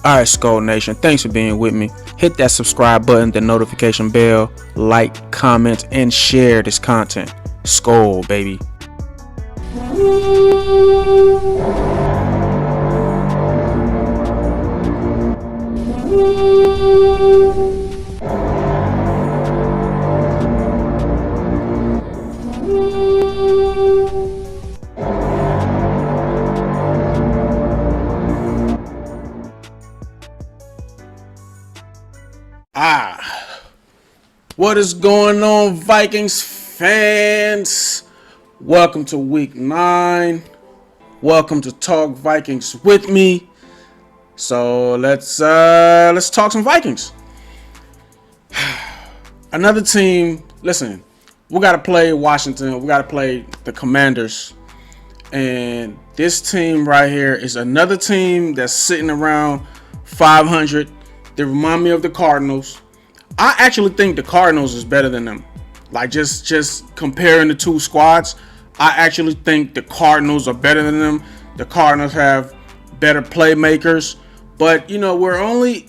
Alright, Skull Nation, thanks for being with me. Hit that subscribe button, the notification bell, like, comment, and share this content. Skull, baby. What is going on, Vikings fans? Welcome to week 9. Welcome to Talk Vikings with me. So let's talk some Vikings. Another team. Listen, we got to play Washington. We got to play the Commanders. And this team right here is another team that's sitting around 500. They remind me of the Cardinals. I actually think the Cardinals is better than them. Like just comparing the two squads, I actually think the Cardinals are better than them. The Cardinals have better playmakers, but we're only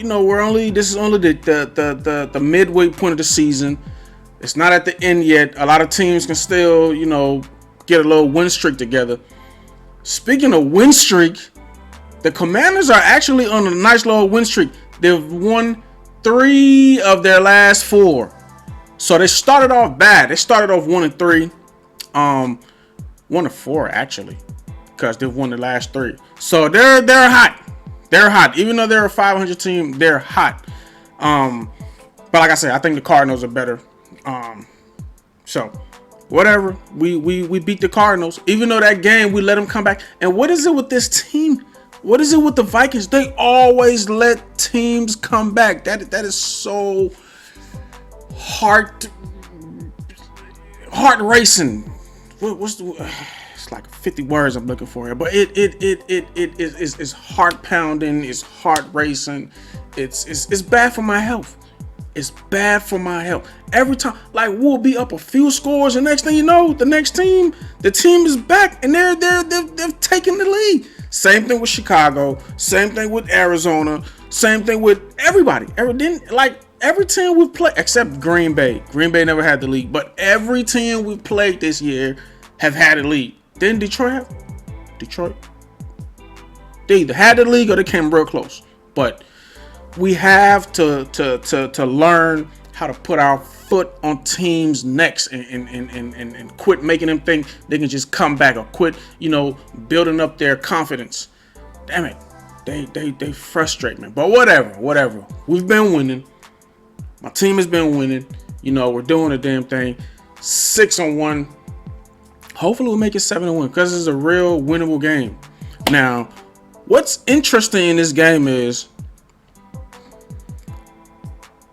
this is only the midway point of the season. It's not at the end yet. A lot of teams can still get a little win streak together. Speaking of win streak, the Commanders are actually on a nice little win streak. They've won 3 of their last 4. So they started off bad. They started off 1-3. 1-4 actually, because they've won the last 3. So they're hot. They're hot. Even though they're a 500 team, they're hot. But like I said, I think the Cardinals are better. So whatever. We beat the Cardinals. Even though that game we let them come back. And what is it with this team? What is it with the Vikings? They always let teams come back. That is so heart racing. What's the? It's like 50 words I'm looking for here, but it is heart pounding. It's heart racing. It's bad for my health. It's bad for my health. Every time, like, we'll be up a few scores, and next thing you know, the team is back, and they've taken the lead. Same thing with Chicago. Same thing with Arizona. Same thing with everybody. Every team we've played, except Green Bay. Green Bay never had the lead, but every team we've played this year have had a lead. Didn't Detroit have? They either had the league or they came real close. But we have to learn how to put our foot on teams' necks and quit making them think they can just come back, or quit, building up their confidence. Damn it. They frustrate me. But whatever. We've been winning. My team has been winning. We're doing the damn thing. 6-1. Hopefully we'll make it 7-1, because it's a real winnable game. Now, what's interesting in this game is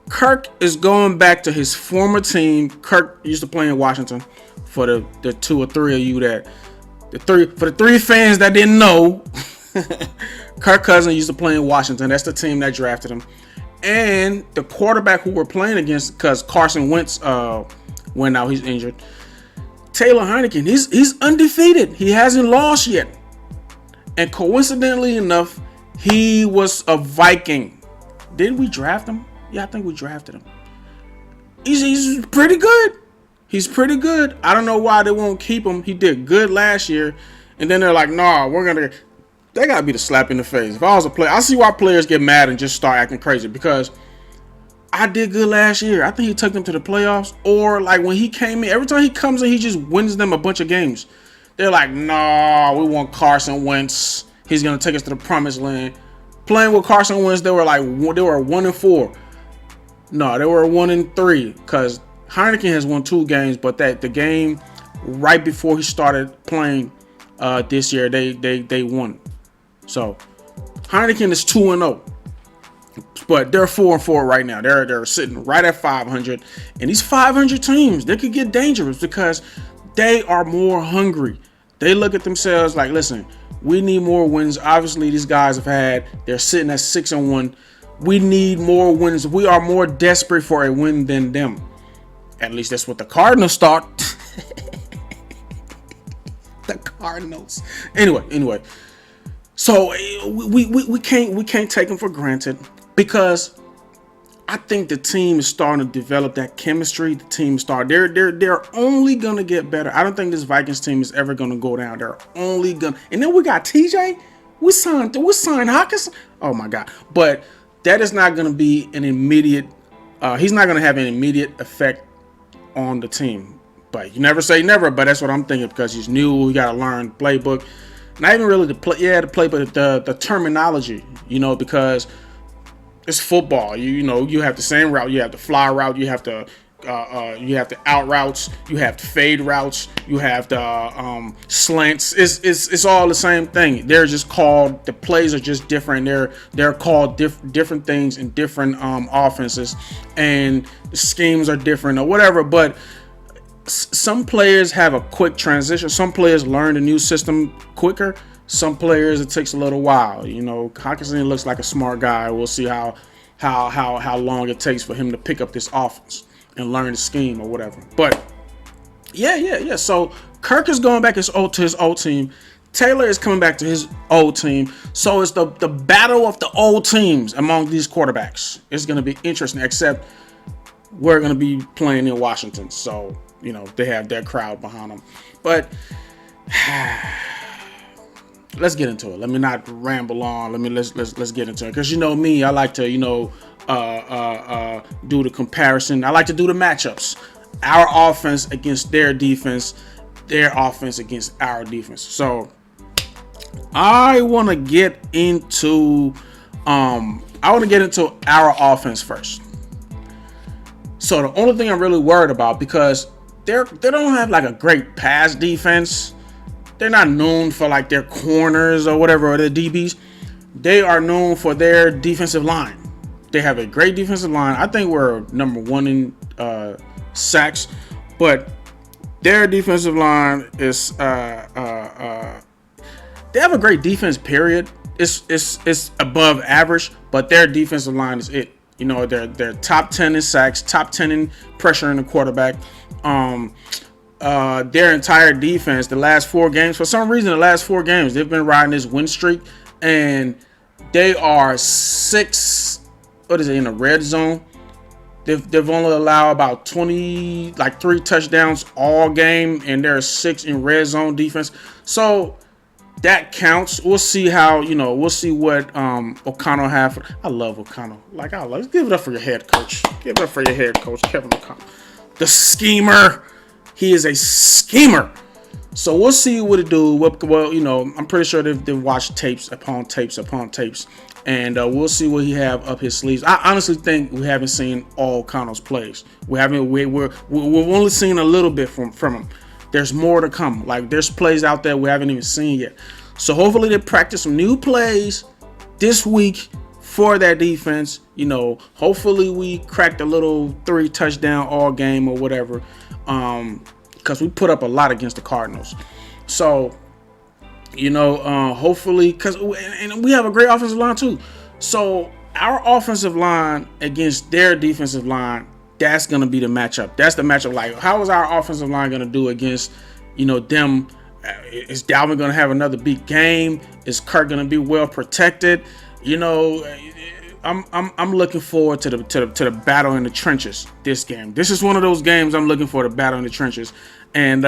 Kirk is going back to his former team. Kirk used to play in Washington. For the 2 or 3 of you for the 3 fans that didn't know, Kirk Cousins used to play in Washington. That's the team that drafted him. And the quarterback who we're playing against, because Carson Wentz went out, he's injured. Taylor Heinicke, he's undefeated. He hasn't lost yet. And coincidentally enough, he was a Viking. Didn't we draft him? Yeah, I think we drafted him. He's pretty good. He's pretty good. I don't know why they won't keep him. He did good last year. And then they're like, nah, they got to be the slap in the face. If I was a player, I see why players get mad and just start acting crazy, because I did good last year. I think he took them to the playoffs. Or like when he came in, every time he comes in, he just wins them a bunch of games. They're like, nah, we want Carson Wentz. He's going to take us to the promised land. Playing with Carson Wentz, they were 1-4. No, they were 1-3, because Heinicke has won 2 games, but the game right before he started playing this year, they won. So Heinicke is 2-0, but they're 4-4 right now. They're sitting right at 500, and these 500 teams, they could get dangerous because they are more hungry. They look at themselves like, listen, we need more wins. Obviously, these guys they're sitting at 6-1. We need more wins. We are more desperate for a win than them. At least that's what the Cardinals thought. The Cardinals. Anyway. So we can't take him for granted because I think the team is starting to develop that chemistry. The team start they're only gonna get better. I don't think this Vikings team is ever gonna go down. They're only gonna, and then we got TJ. We signed Hawkins. Oh my god! But that is not gonna be an immediate. He's not gonna have an immediate effect on the team. But you never say never. But that's what I'm thinking because he's new. We gotta learn playbook. Not even really the play. Yeah, the play, but the terminology. Because it's football. You know you have the same route. You have the fly route. You have the out routes. You have the fade routes. You have the slants. It's all the same thing. They're just called, the plays are just different. They're called different things in different offenses, and the schemes are different or whatever. But some players have a quick transition. Some players learn the new system quicker. Some players it takes a little while. Hawkinson looks like a smart guy. We'll see how long it takes for him to pick up this offense and learn the scheme or whatever. But yeah. So Kirk is going back to his old team. Taylor is coming back to his old team. So it's the battle of the old teams among these quarterbacks. It's going to be interesting, except we're going to be playing in Washington. So, they have their crowd behind them. But let's get into it. Let me not ramble on. Let's get into it. Because me, I like to, do the comparison. I like to do the matchups. Our offense against their defense, their offense against our defense. So I want to get into our offense first. So the only thing I'm really worried about, because they don't have like a great pass defense. They're not known for like their corners or whatever, or their DBs. They are known for their defensive line. They have a great defensive line. I think we're number one in sacks, but their defensive line is they have a great defense. Period. It's above average, but their defensive line is it. They're top 10 in sacks, top 10 in pressure in the quarterback. Their entire defense, the last 4 games, for some reason, they've been riding this win streak, and they are 6. What is it, in the red zone? They've only allowed about 3 touchdowns all game, and they're 6 in red zone defense. So that counts. We'll see how, we'll see what O'Connell have. I love O'Connell. Let's give it up for your head coach. Give it up for your head coach, Kevin O'Connell. The schemer. He is a schemer. So we'll see what it do. Well, I'm pretty sure they've watched tapes upon tapes upon tapes. And we'll see what he have up his sleeves. I honestly think we haven't seen all O'Connell's plays. We've only seen a little bit from him. There's more to come. There's plays out there we haven't even seen yet. So hopefully they practice some new plays this week for that defense. Hopefully we cracked a little 3 touchdown all game or whatever. Because we put up a lot against the Cardinals. So, hopefully, and we have a great offensive line too. So our offensive line against their defensive line, that's going to be the matchup. That's the matchup. How is our offensive line going to do against, them? Is Dalvin going to have another big game? Is Kirk going to be well protected? I'm looking forward to the battle in the trenches this game. This is one of those games I'm looking for, the battle in the trenches. And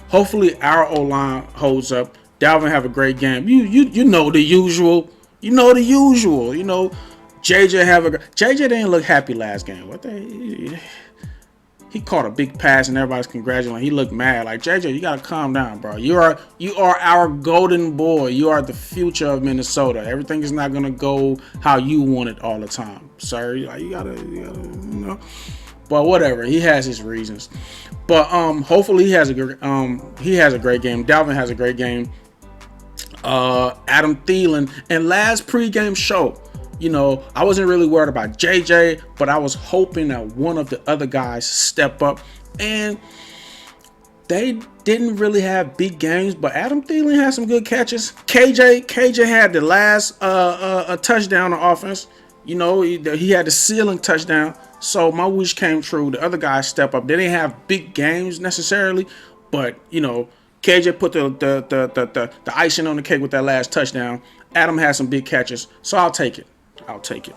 hopefully our O-line holds up. Dalvin have a great game. You know the usual. JJ didn't look happy last game. He caught a big pass and everybody's congratulating him. He looked mad. JJ, you gotta calm down, bro. You are our golden boy. You are the future of Minnesota. Everything is not gonna go how you want it all the time, sir. You gotta. But whatever. He has his reasons. But hopefully he has a great game. Dalvin has a great game. Adam Thielen, and last pregame show, I wasn't really worried about JJ, but I was hoping that one of the other guys step up, and they didn't really have big games, but Adam Thielen had some good catches. KJ had the last a touchdown on offense. He had the ceiling touchdown, so my wish came true. The other guys step up. They didn't have big games necessarily, but KJ put the icing on the cake with that last touchdown. Adam has some big catches, so I'll take it. I'll take it.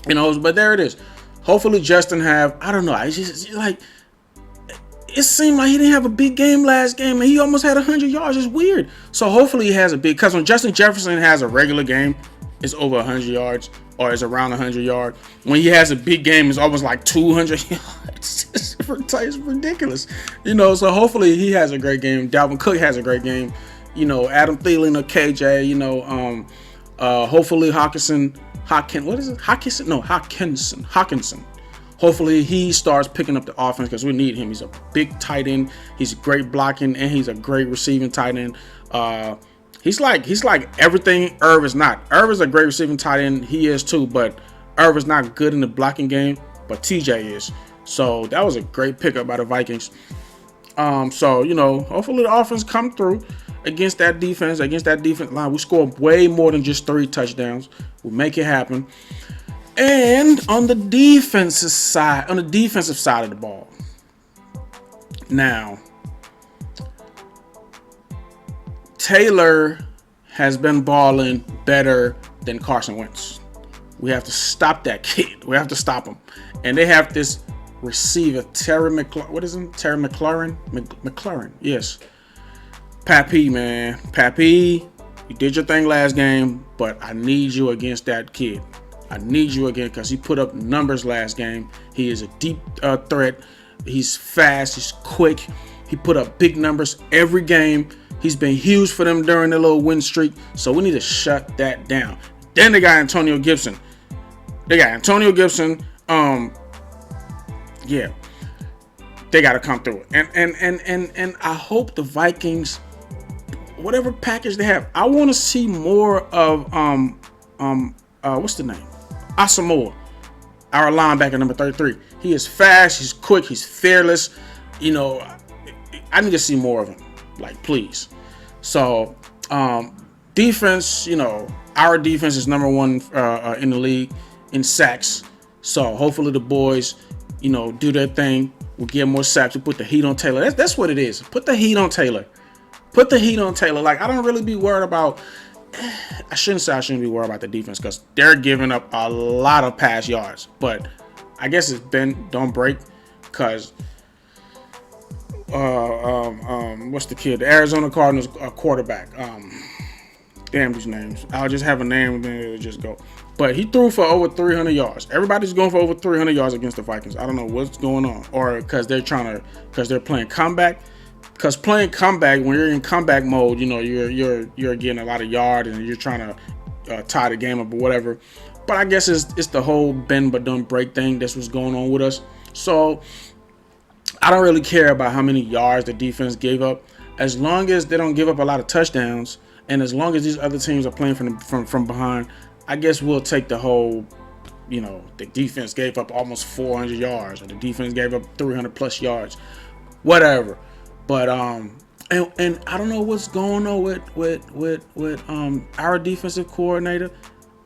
But there it is. Hopefully Justin have, I don't know, I just like, it seemed like he didn't have a big game last game, and he almost had 100 yards. It's weird. So hopefully he has a big, because when Justin Jefferson has a regular game, it's over 100 yards, or it's around 100 yards. When he has a big game, it's almost like 200 yards. It's ridiculous. So hopefully he has a great game. Dalvin Cook has a great game. Adam Thielen or KJ, hopefully Hockenson. Hopefully he starts picking up the offense, because we need him. He's a big tight end. He's great blocking, and he's a great receiving tight end. He's like everything Irv is not. Irv is a great receiving tight end. He is too, but Irv is not good in the blocking game, but TJ is. So that was a great pickup by the Vikings. Hopefully the offense come through against that defense line. We score way more than just 3 touchdowns. We make it happen. And on the defensive side of the ball, now Taylor has been balling better than Carson Wentz. We have to stop that kid. We have to stop him. And they have this receiver, Terry McLaurin. What is him? Terry McLaurin? McLaurin, yes. Pappy, man. Pappy, you did your thing last game, but I need you against that kid. I need you again, because he put up numbers last game. He is a deep threat. He's fast. He's quick. He put up big numbers every game. He's been huge for them during their little win streak. So we need to shut that down. Then they got Antonio Gibson. Yeah. They got to come through. And I hope the Vikings, whatever package they have, I want to see more of what's the name? Asamoah, our linebacker, number 33. He is fast, he's quick, he's fearless. I need to see more of him. Like, please. So, defense, our defense is number 1 in the league in sacks. So hopefully the boys, do their thing. We'll get more sacks. We'll put the heat on Taylor. That's what it is. Put the heat on Taylor. Like, I don't really be worried about. I shouldn't be worried about the defense, because they're giving up a lot of pass yards. But I guess it's been don't break, because what's the kid? The Arizona Cardinals quarterback. Damn these names. I'll just have a name and then it'll just go. But he threw for over 300 yards. Everybody's going for over 300 yards against the Vikings. I don't know what's going on, or because they're playing comeback. Because playing comeback, when you're in comeback mode, you're getting a lot of yards and you're trying to tie the game up or whatever. But I guess it's the whole bend but don't break thing that's what's going on with us. So I don't really care about how many yards the defense gave up, as long as they don't give up a lot of touchdowns, and as long as these other teams are playing from behind. I guess we'll take the whole, the defense gave up almost 400 yards, or the defense gave up 300 plus yards, whatever. But and I don't know what's going on with our defensive coordinator,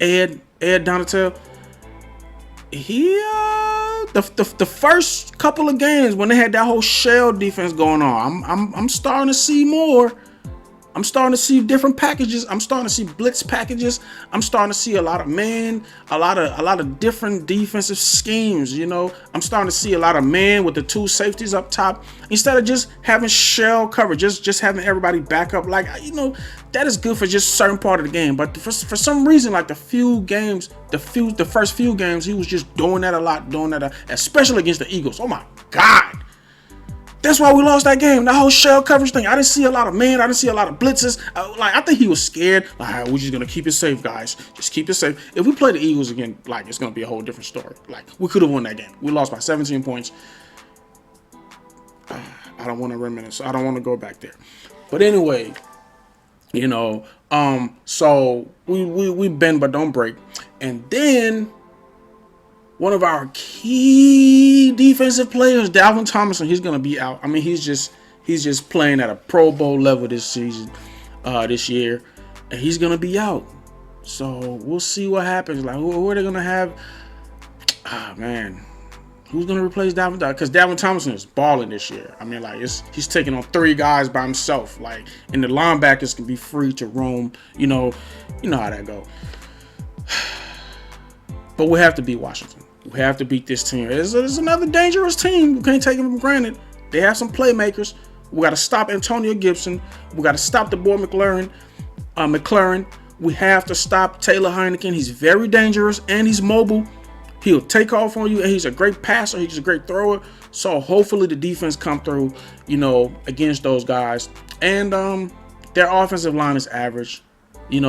Ed Donatel. He the first couple of games when they had that whole shell defense going on, I'm starting to see more. I'm starting to see different packages. I'm starting to see blitz packages. I'm starting to see a lot of man, a lot of different defensive schemes. I'm starting to see a lot of man with the 2 safeties up top, instead of just having shell coverage, just having everybody back up. Like, that is good for just certain part of the game. But for some reason, like the first few games, he was just doing that a lot, especially against the Eagles. Oh my God. That's why we lost that game. The whole shell coverage thing. I didn't see a lot of man. I didn't see a lot of blitzes. I think he was scared. Like, we're just gonna keep it safe, guys. Just keep it safe. If we play the Eagles again, like, it's gonna be a whole different story. Like, we could have won that game. We lost by 17 points. I don't want to reminisce. I don't want to go back there. But anyway, so we bend but don't break. And then one of our key defensive players, Dalvin Tomlinson, he's gonna be out. I mean, he's just playing at a Pro Bowl level this season, this year, and he's gonna be out. So we'll see what happens. Like, who are they gonna have? Man, Who's gonna replace Dalvin? Because Dalvin Tomlinson is balling this year. I mean, like he's taking on 3 guys by himself. Like, and the linebackers can be free to roam. You know how that go. But we have to beat Washington. We have to beat this team. It's another dangerous team. We can't take them for granted. They have some playmakers. We got to stop Antonio Gibson. We got to stop the boy McLaurin. We have to stop Taylor Heineken. He's very dangerous and he's mobile. He'll take off on you, and he's a great passer. He's a great thrower. So hopefully the defense come through, against those guys. And their offensive line is average,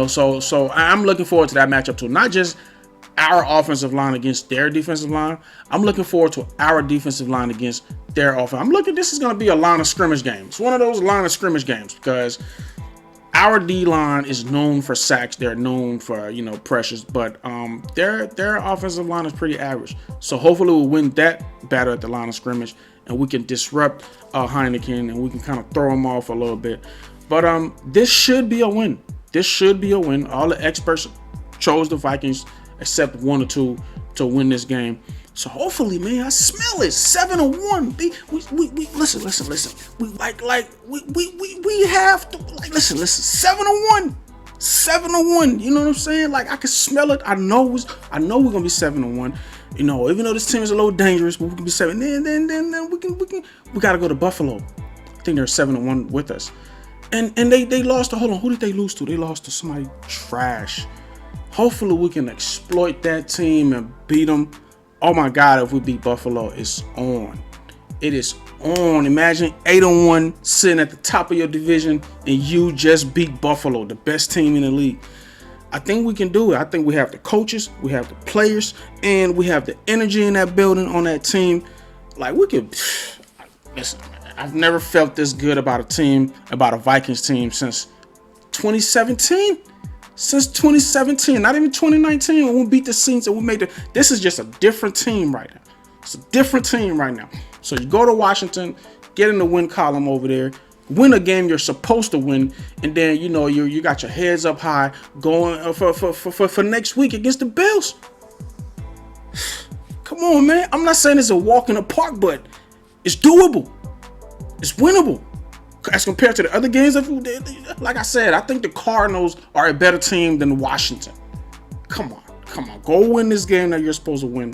So I'm looking forward to that matchup too. Not just our offensive line against their defensive line. I'm looking forward to our defensive line against their offense. This is going to be a line of scrimmage game. It's one of those line of scrimmage games because our D-line is known for sacks. They're known for, pressures, but their offensive line is pretty average. So hopefully we'll win that battle at the line of scrimmage and we can disrupt Heineken and we can kind of throw him off a little bit. But this should be a win. This should be a win. All the experts chose the Vikings except 1 or 2 to win this game. So hopefully, man, I smell it. 7-1. We listen. We have to listen. 7-1. 7-1. You know what I'm saying? Like I can smell it. I know we're gonna be 7-1. Even though this team is a little dangerous, but we can be 7. Then we gotta go to Buffalo. I think they're 7-1 with us. And they lost to, hold on, who did they lose to? They lost to somebody trash. Hopefully we can exploit that team and beat them. Oh my God, if we beat Buffalo, it's on. It is on. Imagine 8-1 sitting at the top of your division and you just beat Buffalo, the best team in the league. I think we can do it. I think we have the coaches, we have the players, and we have the energy in that building on that team. Like we could, listen, I've never felt this good about a Vikings team since 2017. Since 2017, not even 2019, when we beat the Saints and we made this is just a different team right now. It's a different team right now. So you go to Washington, get in the win column over there, win a game you're supposed to win, and then you got your heads up high going for next week against the Bills. Come on, man. I'm not saying it's a walk in the park, but it's doable. It's winnable. As compared to the other games, like I said, I think the Cardinals are a better team than Washington. Come on. Go win this game that you're supposed to win.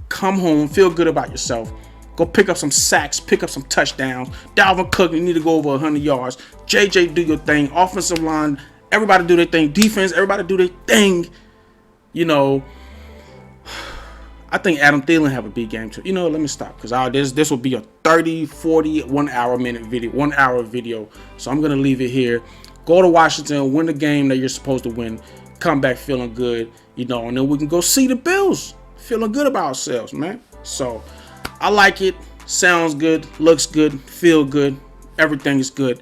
Come home, feel good about yourself. Go pick up some sacks, pick up some touchdowns. Dalvin Cook, you need to go over 100 yards. JJ, do your thing. Offensive line, everybody do their thing. Defense, everybody do their thing. I think Adam Thielen have a big game too. Let me stop because this will be a 30, 40, 1 hour video. So I'm going to leave it here. Go to Washington, win the game that you're supposed to win. Come back feeling good, and then we can go see the Bills. Feeling good about ourselves, man. So I like it. Sounds good, looks good, feel good. Everything is good.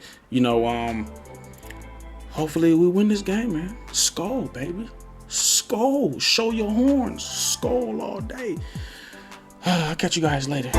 Hopefully we win this game, man. Skol, baby. Skol. Show your horns. Skol all day. I'll catch you guys later.